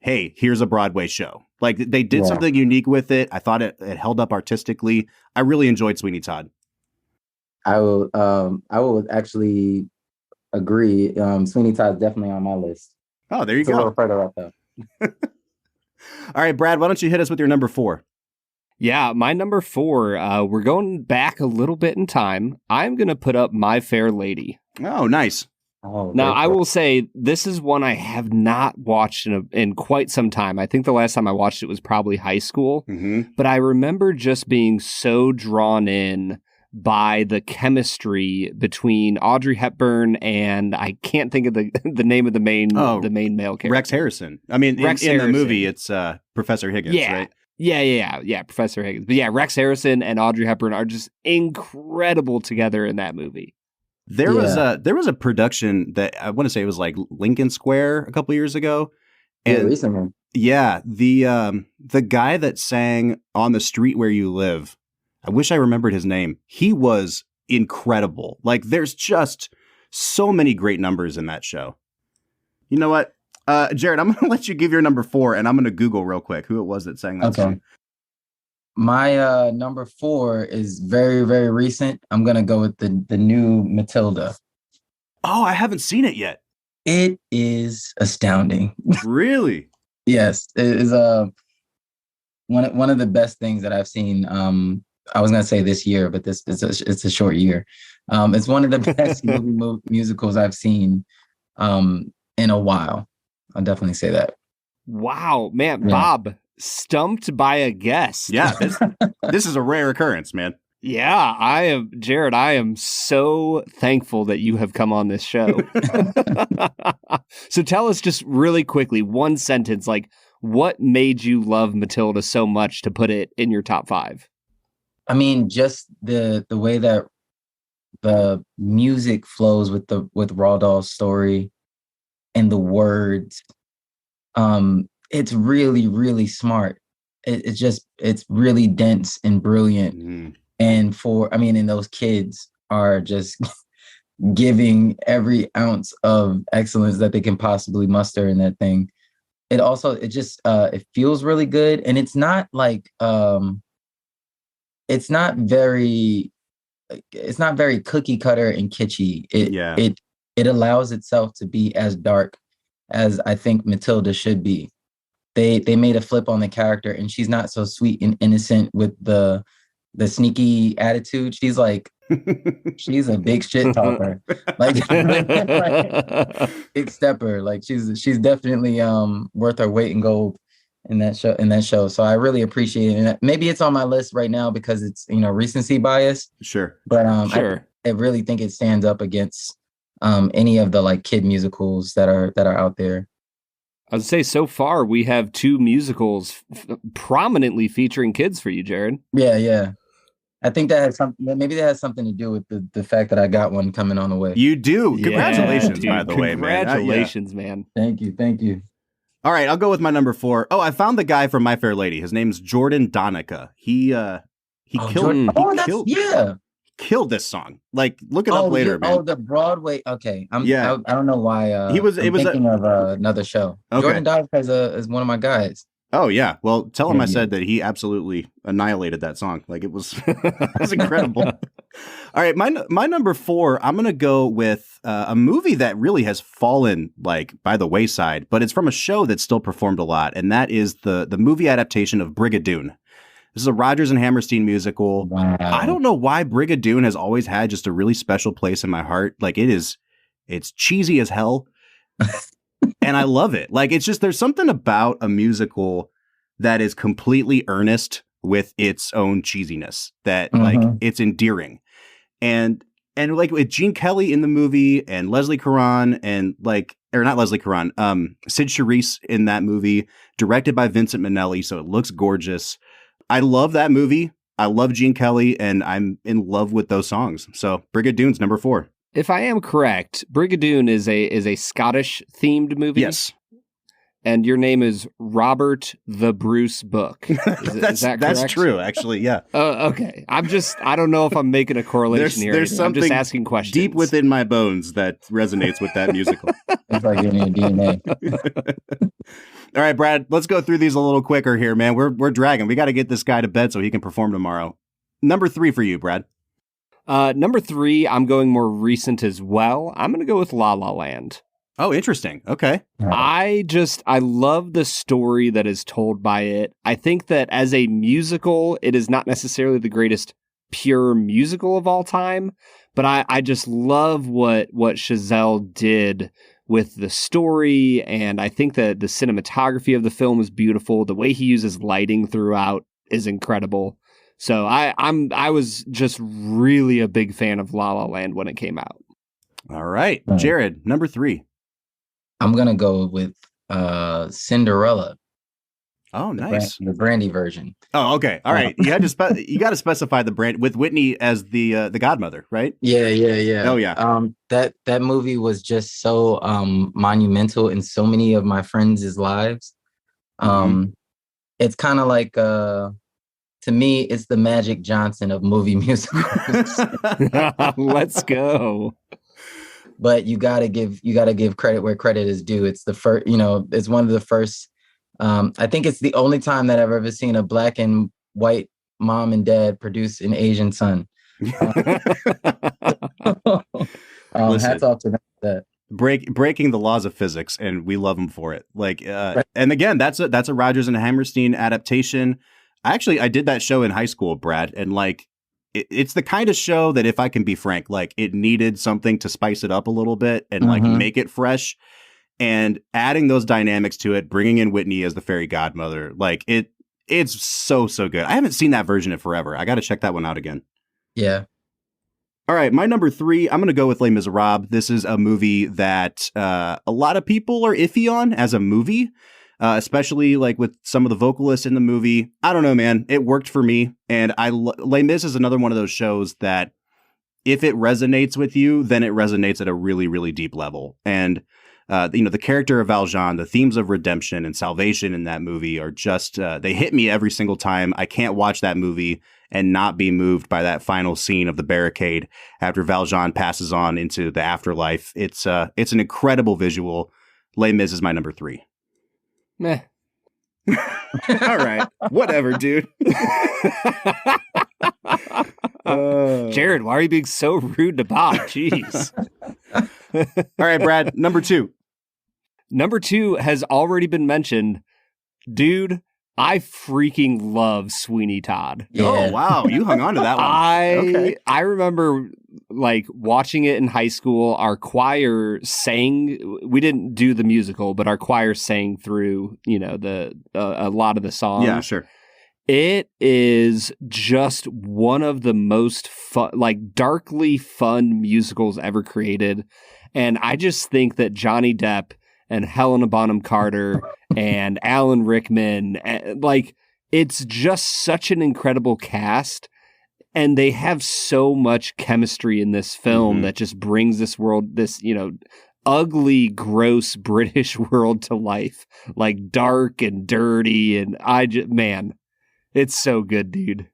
hey, here's a Broadway show. Like they did something unique with it. I thought it held up artistically. I really enjoyed Sweeney Todd. I will actually agree. Sweeney Todd's definitely on my list. Oh, there you go. A little further up though. All right, Brad, why don't you hit us with your number 4? Yeah, my number 4, we're going back a little bit in time. I'm going to put up My Fair Lady. Oh, nice. Now, I will say this is one I have not watched in quite some time. I think the last time I watched it was probably high school. But I remember just being so drawn in by the chemistry between Audrey Hepburn and I can't think of the name of the main male character. Rex Harrison. I mean, in the movie, it's Professor Higgins, right? Yeah, Professor Higgins. But yeah, Rex Harrison and Audrey Hepburn are just incredible together in that movie. There was a production that I want to say it was like Lincoln Square a couple years ago. And recently. Yeah, the guy that sang On the Street Where You Live, I wish I remembered his name. He was incredible. Like, there's just so many great numbers in that show. You know what? Jared, I'm going to let you give your number 4, and I'm going to Google real quick who it was that sang that song. My number 4 is very, very recent. I'm going to go with the new Matilda. Oh, I haven't seen it yet. It is astounding. Really? Yes, it is one of the best things that I've seen. I was gonna say this year, but it's a short year. It's one of the best musicals I've seen in a while. I'll definitely say that. Wow, man, yeah. Bob, stumped by a guest. Yeah, this is a rare occurrence, man. Yeah, Jared, I am so thankful that you have come on this show. So tell us just really quickly, one sentence, like, what made you love Matilda so much to put it in your top 5? I mean, just the way that the music flows with Roald Dahl's story and the words. It's really, really smart. It's really dense and brilliant. Mm. And and those kids are just giving every ounce of excellence that they can possibly muster in that thing. It feels really good. And it's not like, it's not very cookie cutter and kitschy. It allows itself to be as dark as I think Matilda should be. They made a flip on the character, and she's not so sweet and innocent with the sneaky attitude. She's like, she's a big shit talker, like big stepper. Like she's definitely worth her weight in gold in that show. So I really appreciate it. And maybe it's on my list right now because it's recency bias. Sure, but sure. I really think it stands up against any of the like kid musicals that are out there. I would say so far we have 2 musicals prominently featuring kids for you, Jared. Yeah. I think that has something to do with the fact that I got one coming on the way. You do. Congratulations, by the way, man. Congratulations, man. Thank you. All right, I'll go with my number 4. Oh, I found the guy from My Fair Lady. His name's Jordan Donica. He killed this song. Like, look it up later, man. Oh, the Broadway. Okay. I don't know why. I'm thinking of another show. Okay. Jordan Donica is one of my guys. Oh, yeah. Well, tell him I said that he absolutely annihilated that song. Like, it was incredible. All right. My number 4, I'm going to go with a movie that really has fallen, like, by the wayside, but it's from a show that still performed a lot. And that is the movie adaptation of Brigadoon. This is a Rodgers and Hammerstein musical. Wow. I don't know why Brigadoon has always had just a really special place in my heart. Like, it's cheesy as hell. And I love it. Like, it's just, there's something about a musical that is completely earnest with its own cheesiness that like it's endearing. And like with Gene Kelly in the movie and Leslie Caron and Sid Charisse in that movie, directed by Vincent Minnelli. So it looks gorgeous. I love that movie. I love Gene Kelly, and I'm in love with those songs. So Brigadoon's number 4. If I am correct, Brigadoon is a Scottish themed movie. Yes. And your name is Robert the Bruce Book. Is that correct? That's true, actually, yeah. Okay. I don't know if I'm making a correlation here. There's something I'm just asking questions. Deep within my bones that resonates with that musical. It's like in your DNA. All right, Brad, let's go through these a little quicker here, man. We're dragging. We got to get this guy to bed so he can perform tomorrow. Number 3 for you, Brad. Number 3, I'm going more recent as well. I'm going to go with La La Land. Oh, interesting. Okay. I love the story that is told by it. I think that as a musical, it is not necessarily the greatest pure musical of all time, but I just love what Chazelle did with the story, and I think that the cinematography of the film is beautiful. The way he uses lighting throughout is incredible. So I was just really a big fan of La La Land when it came out. All right, Jared, number 3. I'm gonna go with Cinderella. Oh, nice. The brandy version. Oh, okay. All right. You had to you got to specify the brand with Whitney as the godmother, right? Yeah. Oh, yeah. That movie was just so monumental in so many of my friends' lives. It's kind of like to me, it's the Magic Johnson of movie musicals. Let's go. But you gotta give credit where credit is due. It's the first, it's one of the first. I think it's the only time that I've ever seen a black and white mom and dad produce an Asian son. Hats off to that. Breaking the laws of physics, and we love them for it. Like, and again, that's a Rodgers and Hammerstein adaptation. I did that show in high school, Brad, and like, it's the kind of show that, if I can be frank, like, it needed something to spice it up a little bit and like make it fresh. And adding those dynamics to it, bringing in Whitney as the fairy godmother, like it's so good. I haven't seen that version in forever. I got to check that one out again. Yeah. All right, my number 3, I'm going to go with Les Miserables. This is a movie that a lot of people are iffy on as a movie, especially like with some of the vocalists in the movie. I don't know, man. It worked for me. And Les Mis is another one of those shows that if it resonates with you, then it resonates at a really, really deep level. And the character of Valjean, the themes of redemption and salvation in that movie are just, they hit me every single time. I can't watch that movie and not be moved by that final scene of the barricade after Valjean passes on into the afterlife. It's an incredible visual. Les Mis is my number 3. Meh. All right. Whatever, dude. Jared, why are you being so rude to Bob? Jeez. All right, Brad, number 2. Number 2 has already been mentioned. Dude, I freaking love Sweeney Todd. Yeah. Oh, wow. You hung on to that one. I remember like watching it in high school. Our choir sang. We didn't do the musical, but our choir sang through, a lot of the songs. Yeah, sure. It is just one of the most fun, like darkly fun musicals ever created. And I just think that Johnny Depp and Helena Bonham Carter and Alan Rickman, like, it's just such an incredible cast. And they have so much chemistry in this film that just brings this world, this, ugly, gross British world to life, like dark and dirty. And man, it's so good, dude.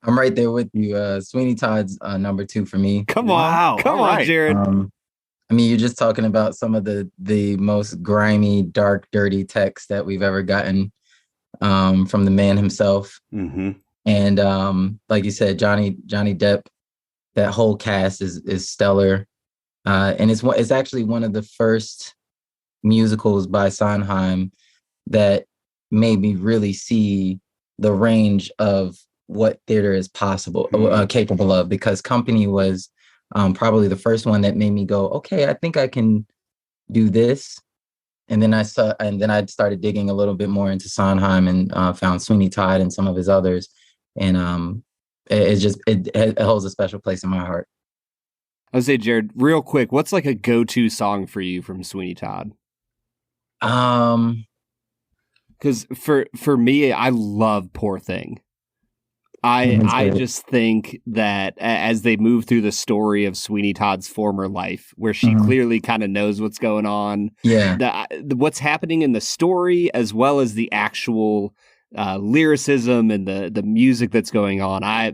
I'm right there with you. Sweeney Todd's number 2 for me. Come on, Jared. You're just talking about some of the most grimy, dark, dirty text that we've ever gotten from the man himself. And like you said, Johnny Depp, that whole cast is stellar. And it's actually one of the first musicals by Sondheim that made me really see the range of what theater is capable of, because Company was probably the first one that made me go, okay, I think I can do this. And then I started digging a little bit more into Sondheim and found Sweeney Todd and some of his others. And it holds a special place in my heart. I would say, Jared, real quick, what's like a go-to song for you from Sweeney Todd? Because for me, I love Poor Thing. I just think that as they move through the story of Sweeney Todd's former life, where she clearly kind of knows what's going on, what's happening in the story, as well as the actual lyricism and the music that's going on, I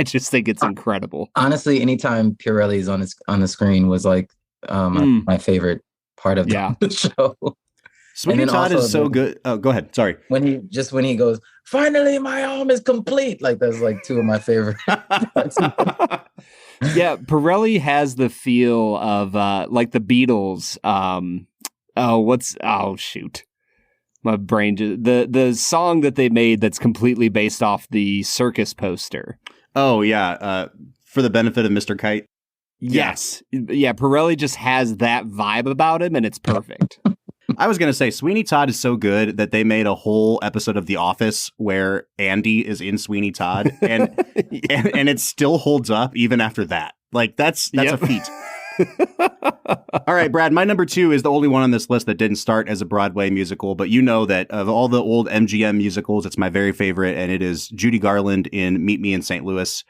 just think it's incredible. Honestly, anytime Pirelli's on the screen was like my favorite part of the show. Sweeney Todd is so good. Oh, go ahead. Sorry. When he goes, finally, my arm is complete. Like, that's like 2 of my favorite. Yeah, Pirelli has the feel of like the Beatles. Shoot. My brain the song that they made that's completely based off the Circus poster. Oh yeah, for the benefit of Mr. Kite. Yes. Yeah, Pirelli just has that vibe about him, and it's perfect. I was going to say, Sweeney Todd is so good that they made a whole episode of The Office where Andy is in Sweeney Todd, and it still holds up even after that. Like, that's a feat. All right, Brad, my number 2 is the only one on this list that didn't start as a Broadway musical, but you know that of all the old MGM musicals, it's my very favorite, and it is Judy Garland in Meet Me in St. Louis.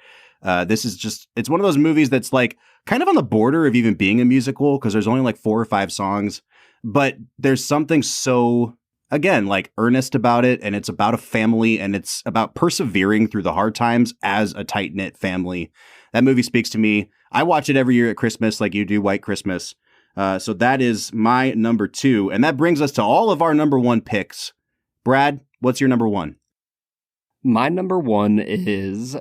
This is just, it's one of those movies that's like kind of on the border of even being a musical because there's only like 4 or 5 songs, but there's something so, again, like earnest about it, and it's about a family, and it's about persevering through the hard times as a tight-knit family. That movie speaks to me. I watch it every year at Christmas like you do White Christmas. So that is my number 2. And that brings us to all of our number 1 picks. Brad, what's your number 1? My number 1 is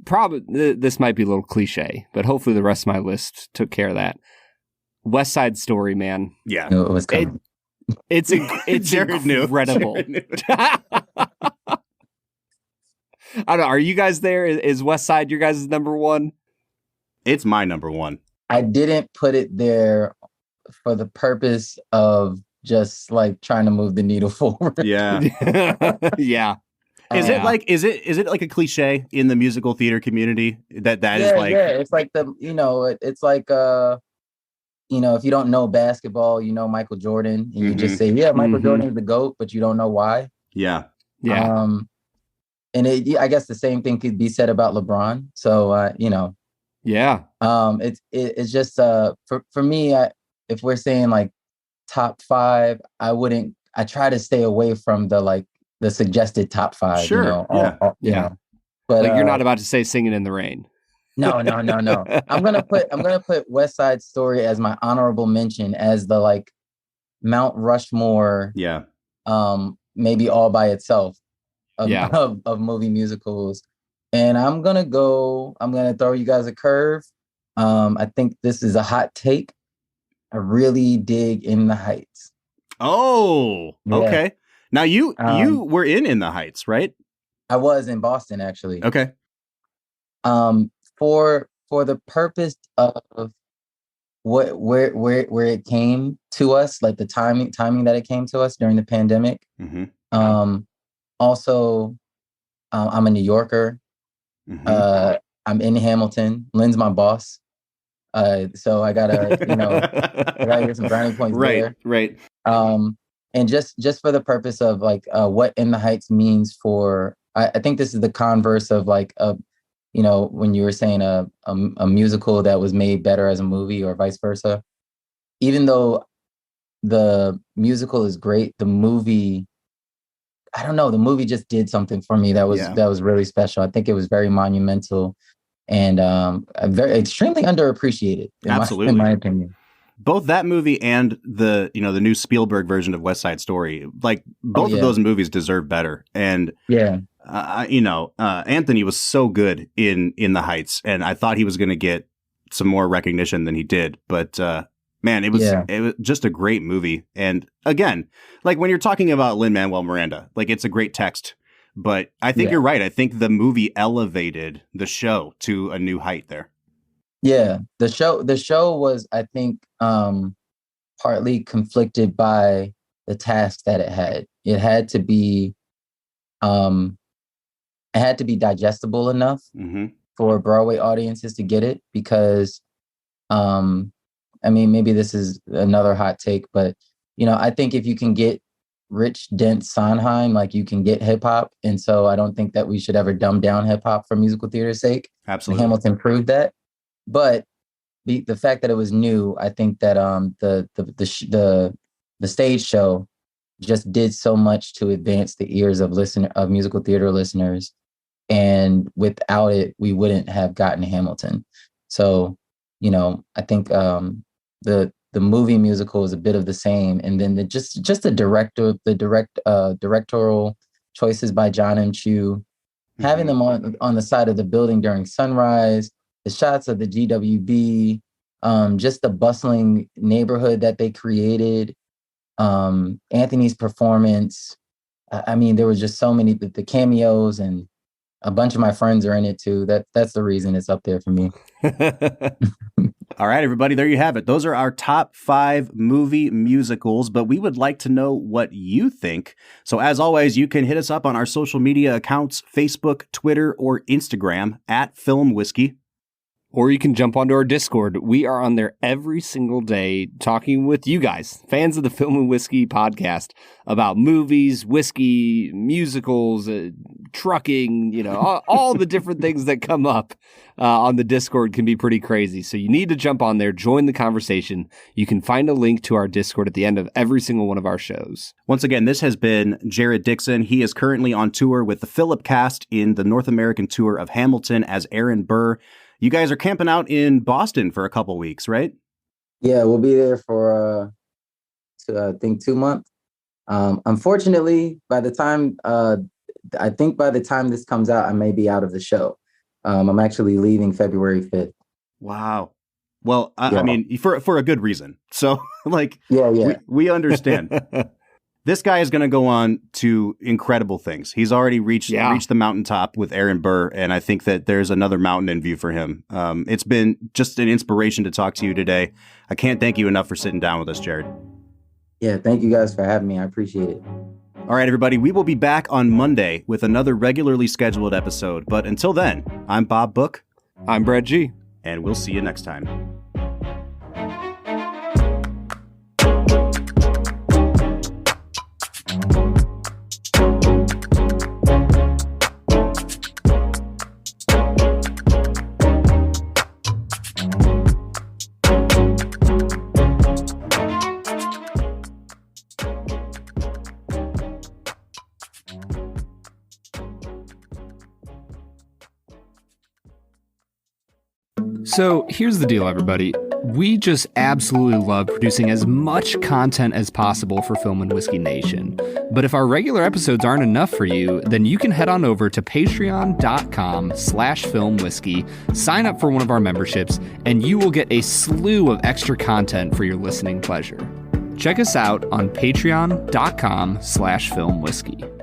probably, this might be a little cliche, but hopefully the rest of my list took care of that. West Side Story, man. Yeah. It was coming. It's Jared incredible. I don't know. Are you guys there? Is West Side your guys' number 1? It's my number 1. I didn't put it there for the purpose of just like trying to move the needle forward. Yeah. Yeah. Is it like a cliche in the musical theater community that is like, yeah, it's like it's like if you don't know basketball, you know Michael Jordan, and you just say, yeah, Michael Jordan is the GOAT, but you don't know why. Yeah. And I guess the same thing could be said about LeBron. So yeah. It's just for me, if we're saying like top 5, I try to stay away from the suggested top 5. Sure. Yeah. But like you're not about to say Singing in the Rain. No. I'm gonna put West Side Story as my honorable mention, as the like Mount Rushmore. Yeah. Maybe all by itself of movie musicals. And I'm gonna throw you guys a curve. I think this is a hot take. I really dig In the Heights. Oh, okay. Yeah. Now you were in the Heights, right? I was in Boston, actually. Okay. For the purpose of where it came to us, like the timing that it came to us during the pandemic. Mm-hmm. Also, I'm a New Yorker. Mm-hmm. I'm in Hamilton. Lynn's my boss. So I gotta, I gotta get some brownie points there. Right. And just for the purpose of like what In the Heights means for, I think this is the converse of like when you were saying a musical that was made better as a movie or vice versa. Even though the musical is great, the movie, I don't know, the movie just did something for me that was really special. I think it was very monumental and very extremely underappreciated in my opinion. Both that movie and the the new Spielberg version of West Side Story, like both of those movies deserve better. And Anthony was so good in the Heights, and I thought he was going to get some more recognition than he did. But man, it was just a great movie. And again, like when you're talking about Lin-Manuel Miranda, like it's a great text. But I think you're right. I think the movie elevated the show to a new height there. Yeah, the show was, I think, partly conflicted by the task that it had. It had to be digestible enough for Broadway audiences to get it, because maybe this is another hot take, but I think if you can get rich, dense Sondheim, like you can get hip hop. And so I don't think that we should ever dumb down hip hop for musical theater's sake. Absolutely. Hamilton proved that. But the fact that it was new, I think that the stage show just did so much to advance the ears of musical theater listeners, and without it, we wouldn't have gotten Hamilton. So, I think the movie musical is a bit of the same, and then the directorial choices by John M. Chu, having them on the side of the building during sunrise. The shots of the GWB, just the bustling neighborhood that they created, Anthony's performance. There was just so many, the cameos, and a bunch of my friends are in it too. That's the reason it's up there for me. All right, everybody, there you have it. Those are our top 5 movie musicals, but we would like to know what you think. So as always, you can hit us up on our social media accounts, Facebook, Twitter, or Instagram @FilmWhiskey. Or you can jump onto our Discord. We are on there every single day talking with you guys, fans of the Film and Whiskey podcast, about movies, whiskey, musicals, trucking, all the different things that come up on the Discord can be pretty crazy. So you need to jump on there, join the conversation. You can find a link to our Discord at the end of every single one of our shows. Once again, this has been Jared Dixon. He is currently on tour with the Philip cast in the North American tour of Hamilton as Aaron Burr. You guys are camping out in Boston for a couple weeks, right? Yeah, we'll be there for, I think, 2 months. Unfortunately, by the time this comes out, I may be out of the show. I'm actually leaving February 5th. Wow. Well, I mean, for a good reason. So, yeah. We understand. This guy is going to go on to incredible things. He's already reached the mountaintop with Aaron Burr, and I think that there's another mountain in view for him. It's been just an inspiration to talk to you today. I can't thank you enough for sitting down with us, Jared. Yeah, thank you guys for having me. I appreciate it. All right, everybody, we will be back on Monday with another regularly scheduled episode. But until then, I'm Bob Book. I'm Brad G. And we'll see you next time. So here's the deal, everybody. We just absolutely love producing as much content as possible for Film and Whiskey Nation. But if our regular episodes aren't enough for you, then you can head on over to patreon.com/filmwhiskey, sign up for one of our memberships, and you will get a slew of extra content for your listening pleasure. Check us out on patreon.com/filmwhiskey.